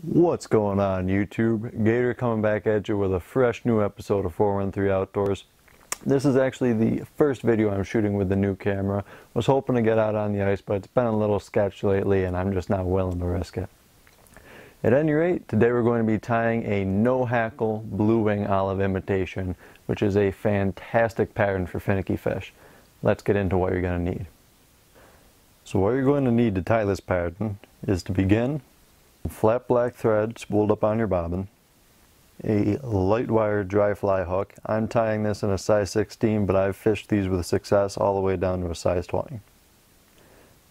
What's going on YouTube? Gator coming back at you with a fresh new episode of 413 Outdoors. This is actually the first video I'm shooting with the new camera. Was hoping to get out on the ice, but it's been a little sketchy lately and I'm just not willing to risk it. At any rate, today we're going to be tying a no hackle blue wing olive imitation, which is a fantastic pattern for finicky fish. Let's get into what you're going to need. So what you're going to need to tie this pattern is, to begin, flat black thread spooled up on your bobbin, a light wire dry fly hook. I'm tying this in a size 16, but I've fished these with success all the way down to a size 20.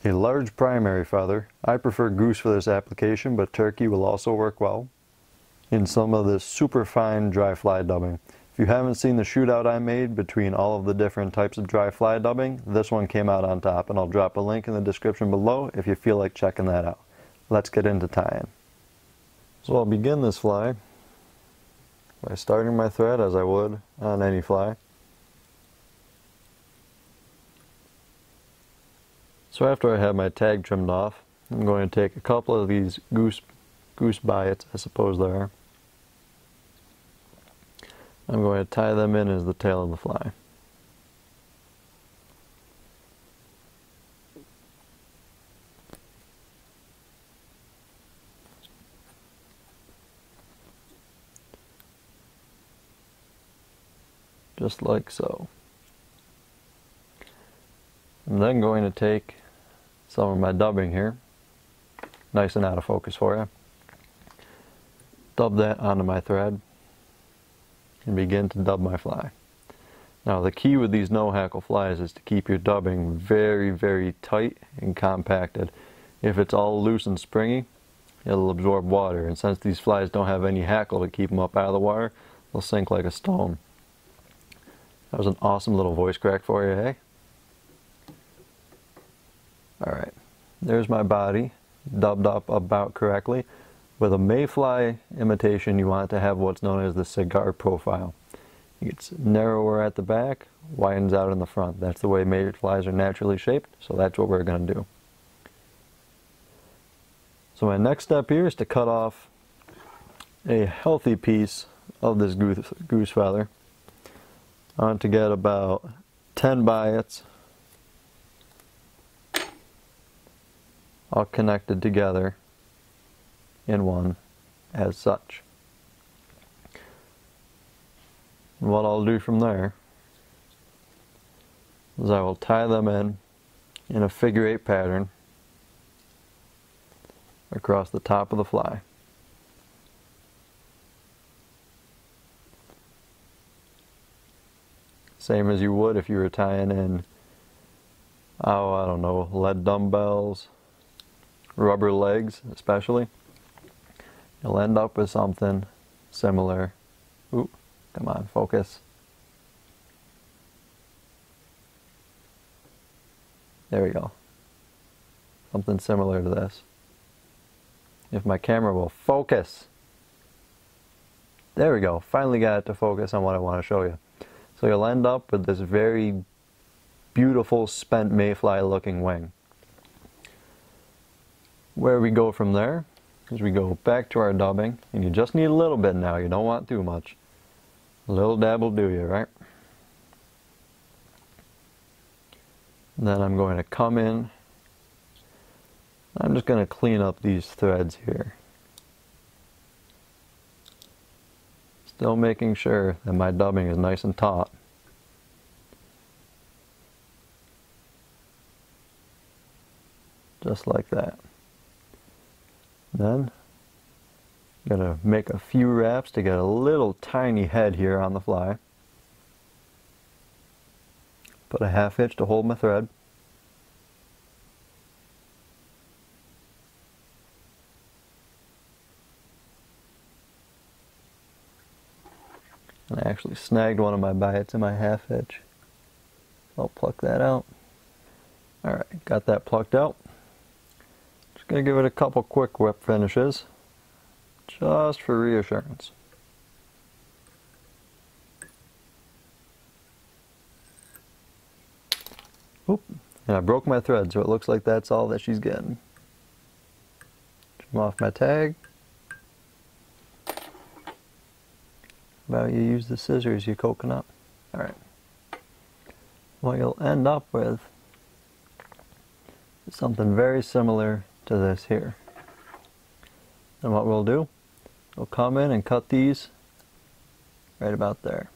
A large primary feather. I prefer goose for this application, but turkey will also work well. And some of this super fine dry fly dubbing. If you haven't seen the shootout I made between all of the different types of dry fly dubbing, this one came out on top, and I'll drop a link in the description below if you feel like checking that out. Let's get into tying. So I'll begin this fly by starting my thread as I would on any fly. So after I have my tag trimmed off, I'm going to take a couple of these goose bites, I suppose they are. I'm going to tie them in as the tail of the fly. Just like so. I'm then going to take some of my dubbing here, nice and out of focus for you, dub that onto my thread, and begin to dub my fly. Now the key with these no hackle flies is to keep your dubbing very, very tight and compacted. If it's all loose and springy, it'll absorb water, and since these flies don't have any hackle to keep them up out of the water, they'll sink like a stone. That was an awesome little voice crack for you, hey? Alright, there's my body, dubbed up about correctly. With a mayfly imitation, you want to have what's known as the cigar profile. It gets narrower at the back, widens out in the front. That's the way mayflies are naturally shaped, so that's what we're going to do. So my next step here is to cut off a healthy piece of this goose feather. I want to get about 10 bites all connected together in one as such. And what I'll do from there is I will tie them in a figure 8 pattern across the top of the fly. Same as you would if you were tying in, oh, I don't know, lead dumbbells, rubber legs especially. You'll end up with something similar. Ooh, come on, focus. There we go. Something similar to this. If my camera will focus. There we go. Finally got it to focus on what I want to show you. So you'll end up with this very beautiful spent mayfly looking wing. Where we go from there is we go back to our dubbing, and you just need a little bit now, you don't want too much. A little dab will do you, right? And then I'm going to come in, I'm just going to clean up these threads here. Still making sure that my dubbing is nice and taut. Just like that. Then, I'm going to make a few wraps to get a little tiny head here on the fly. Put a half hitch to hold my thread. And I actually snagged one of my bites in my half hitch. I'll pluck that out. Alright, got that plucked out. Just going to give it a couple quick whip finishes, just for reassurance. Oop, and I broke my thread, so it looks like that's all that she's getting. Trim off my tag. How about you use the scissors, you coconut? Alright. What you'll end up with is something very similar to this here. And what we'll do, we'll come in and cut these right about there.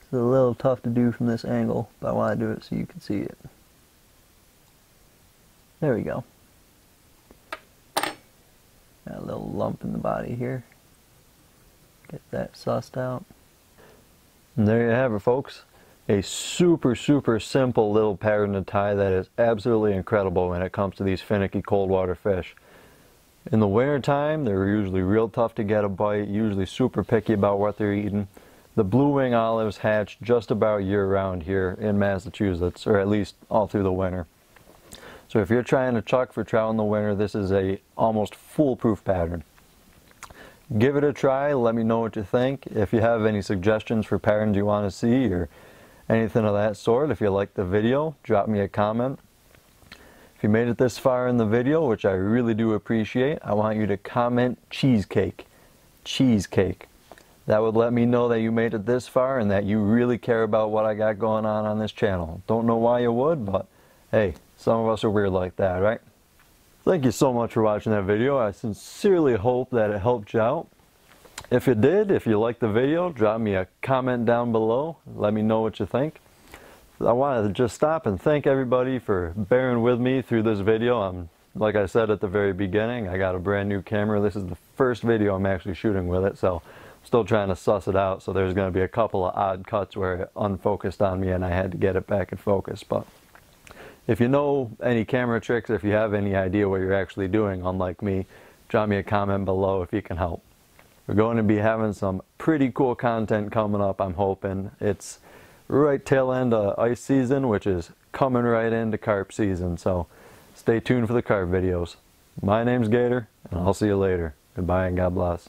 It's a little tough to do from this angle, but I want to do it so you can see it. There we go. Got a little lump in the body here. Get that sussed out. And there you have it, folks. A super simple little pattern to tie that is absolutely incredible when it comes to these finicky cold water fish. In the winter time, they're usually real tough to get a bite, usually super picky about what they're eating. The blue wing olives hatch just about year round here in Massachusetts, or at least all through the winter. So if you're trying to chuck for trout in the winter, this is a almost foolproof pattern. Give it a try, let me know what you think. If you have any suggestions for patterns you want to see or anything of that sort, if you liked the video, drop me a comment. If you made it this far in the video, which I really do appreciate, I want you to comment cheesecake. Cheesecake. That would let me know that you made it this far and that you really care about what I got going on this channel. Don't know why you would, but hey, some of us are weird like that, right? Thank you so much for watching that video. I sincerely hope that it helped you out. If it did, if you liked the video, drop me a comment down below. Let me know what you think. I wanted to just stop and thank everybody for bearing with me through this video. Like I said at the very beginning, I got a brand new camera. This is the first video I'm actually shooting with it, so I'm still trying to suss it out. So there's going to be a couple of odd cuts where it unfocused on me and I had to get it back in focus. But if you know any camera tricks, if you have any idea what you're actually doing, unlike me, drop me a comment below if you can help. We're going to be having some pretty cool content coming up, I'm hoping. It's right tail end of ice season, which is coming right into carp season, so stay tuned for the carp videos. My name's Gator, and I'll see you later. Goodbye and God bless.